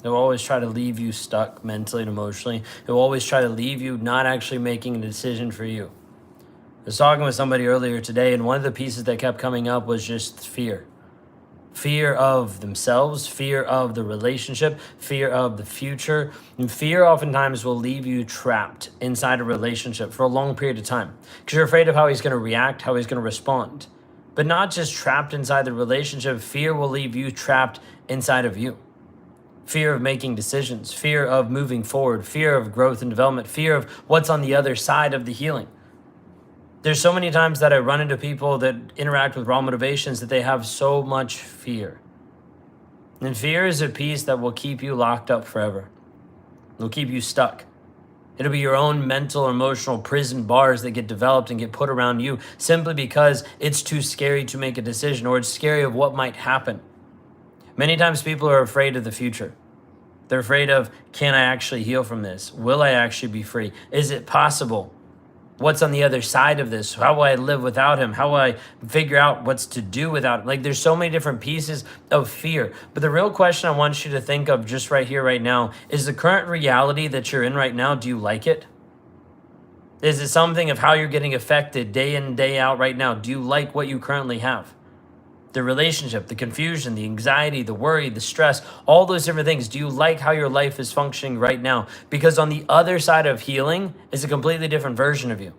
It will always try to leave you stuck mentally and emotionally. It will always try to leave you not actually making a decision for you. I was talking with somebody earlier today, and one of the pieces that kept coming up was just fear. Fear of themselves, fear of the relationship, fear of the future. And fear oftentimes will leave you trapped inside a relationship for a long period of time because you're afraid of how he's going to react, how he's going to respond. But not just trapped inside the relationship, fear will leave you trapped inside of you. Fear of making decisions, fear of moving forward, fear of growth and development, fear of what's on the other side of the healing. There's so many times that I run into people that interact with Raw Motivations that they have so much fear. And fear is a piece that will keep you locked up forever. It'll keep you stuck. It'll be your own mental, emotional prison bars that get developed and get put around you simply because it's too scary to make a decision, or it's scary of what might happen. Many times people are afraid of the future. They're afraid of, can I actually heal from this? Will I actually be free? Is it possible? What's on the other side of this? How will I live without him? How will I figure out what's to do without him? Like, there's so many different pieces of fear. But the real question I want you to think of just right here, right now, is the current reality that you're in right now, do you like it? Is it something of how you're getting affected day in and day out right now? Do you like what you currently have? The relationship, the confusion, the anxiety, the worry, the stress, all those different things. Do you like how your life is functioning right now? Because on the other side of healing is a completely different version of you.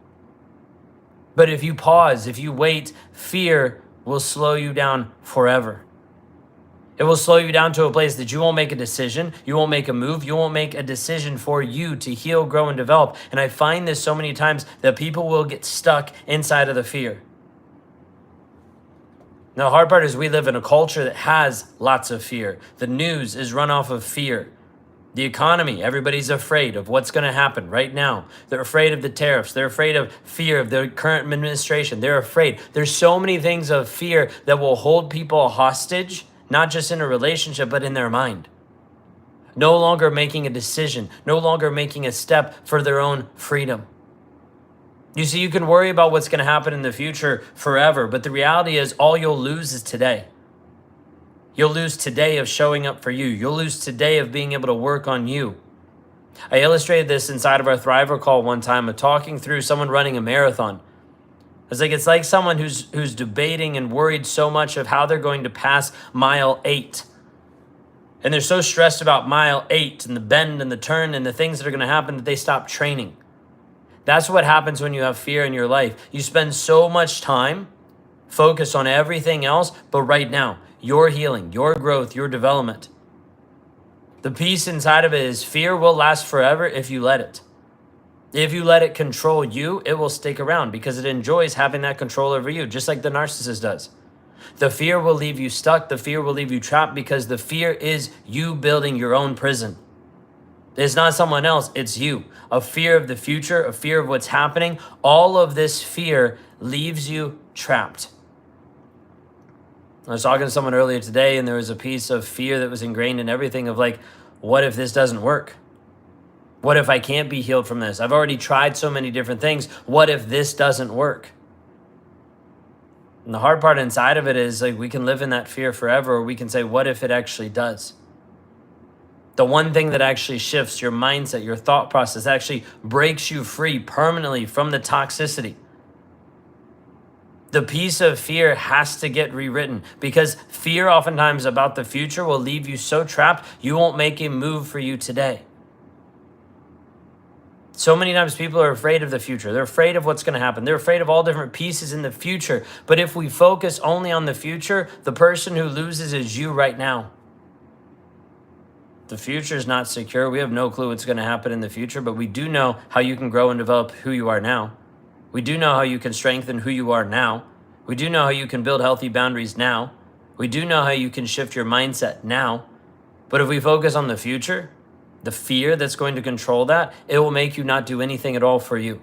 But if you pause, if you wait, fear will slow you down forever. It will slow you down to a place that you won't make a decision, you won't make a move, you won't make a decision for you to heal, grow, and develop. And I find this so many times that people will get stuck inside of the fear. Now, the hard part is we live in a culture that has lots of fear. The news is run off of fear. The economy, everybody's afraid of what's going to happen right now. They're afraid of the tariffs. They're afraid of fear of the current administration. They're afraid. There's so many things of fear that will hold people hostage, not just in a relationship, but in their mind. No longer making a decision, no longer making a step for their own freedom. You see, you can worry about what's going to happen in the future forever, but the reality is all you'll lose is today. You'll lose today of showing up for you. You'll lose today of being able to work on you. I illustrated this inside of our Thriver call one time of talking through someone running a marathon. It's like someone who's debating and worried so much of how they're going to pass mile 8. And they're so stressed about mile 8 and the bend and the turn and the things that are going to happen that they stop training. That's what happens when you have fear in your life. You spend so much time focused on everything else, but right now, your healing, your growth, your development. The peace inside of it is fear will last forever if you let it. If you let it control you, it will stick around because it enjoys having that control over you, just like the narcissist does. The fear will leave you stuck. The fear will leave you trapped because the fear is you building your own prison. It's not someone else, it's you. A fear of the future, a fear of what's happening. All of this fear leaves you trapped. I was talking to someone earlier today, and there was a piece of fear that was ingrained in everything of like, what if this doesn't work? What if I can't be healed from this? I've already tried so many different things. What if this doesn't work? And the hard part inside of it is like we can live in that fear forever, or we can say, what if it actually does? The one thing that actually shifts your mindset, your thought process, actually breaks you free permanently from the toxicity. The piece of fear has to get rewritten because fear oftentimes about the future will leave you so trapped, you won't make a move for you today. So many times people are afraid of the future. They're afraid of what's going to happen. They're afraid of all different pieces in the future. But if we focus only on the future, the person who loses is you right now. The future is not secure. We have no clue what's going to happen in the future, but we do know how you can grow and develop who you are now. We do know how you can strengthen who you are now. We do know how you can build healthy boundaries now. We do know how you can shift your mindset now. But if we focus on the future, the fear that's going to control that, it will make you not do anything at all for you.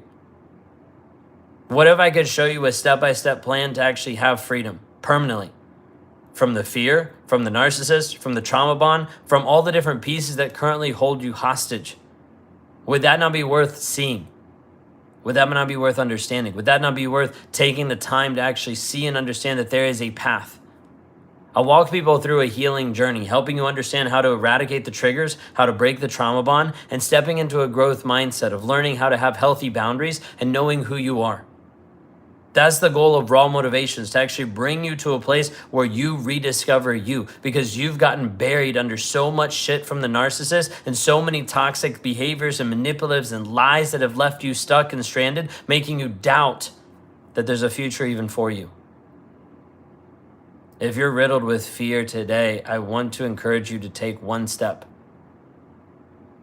What if I could show you a step-by-step plan to actually have freedom permanently? From the fear, from the narcissist, from the trauma bond, from all the different pieces that currently hold you hostage. Would that not be worth seeing? Would that not be worth understanding? Would that not be worth taking the time to actually see and understand that there is a path? I'll walk people through a healing journey, helping you understand how to eradicate the triggers, how to break the trauma bond, and stepping into a growth mindset of learning how to have healthy boundaries and knowing who you are. That's the goal of Raw Motivations, to actually bring you to a place where you rediscover you, because you've gotten buried under so much shit from the narcissist and so many toxic behaviors and manipulatives and lies that have left you stuck and stranded, making you doubt that there's a future even for you. If you're riddled with fear today, I want to encourage you to take one step.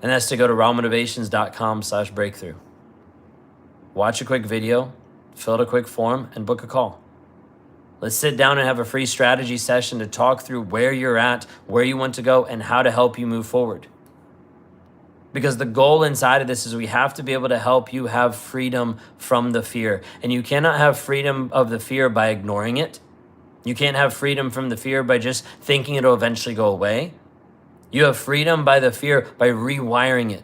And that's to go to rawmotivations.com/breakthrough. Watch a quick video, fill out a quick form, and book a call. Let's sit down and have a free strategy session to talk through where you're at, where you want to go, and how to help you move forward. Because the goal inside of this is we have to be able to help you have freedom from the fear. And you cannot have freedom of the fear by ignoring it. You can't have freedom from the fear by just thinking it'll eventually go away. You have freedom by the fear by rewiring it,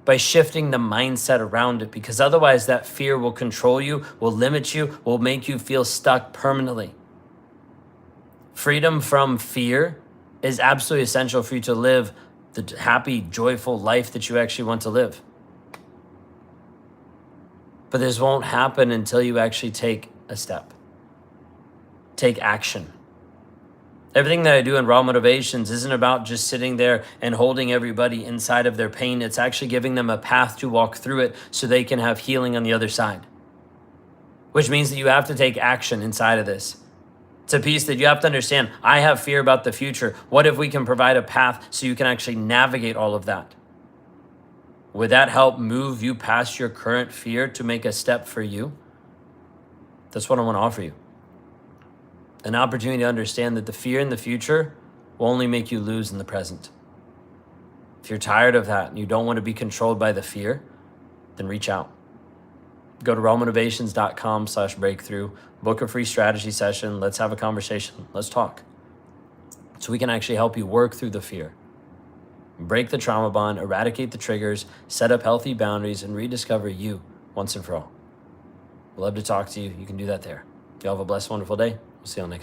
by shifting the mindset around it, because otherwise that fear will control you, will limit you, will make you feel stuck permanently. Freedom from fear is absolutely essential for you to live the happy, joyful life that you actually want to live. But this won't happen until you actually take a step. Take action. Everything that I do in Raw Motivations isn't about just sitting there and holding everybody inside of their pain. It's actually giving them a path to walk through it so they can have healing on the other side. Which means that you have to take action inside of this. It's a piece that you have to understand. I have fear about the future. What if we can provide a path so you can actually navigate all of that? Would that help move you past your current fear to make a step for you? That's what I want to offer you. An opportunity to understand that the fear in the future will only make you lose in the present. If you're tired of that and you don't want to be controlled by the fear, then reach out. Go to rawmotivations.com/breakthrough, book a free strategy session. Let's have a conversation. Let's talk. So we can actually help you work through the fear, break the trauma bond, eradicate the triggers, set up healthy boundaries, and rediscover you once and for all. Love to talk to you. You can do that there. You have a blessed, wonderful day. We'll see you on next.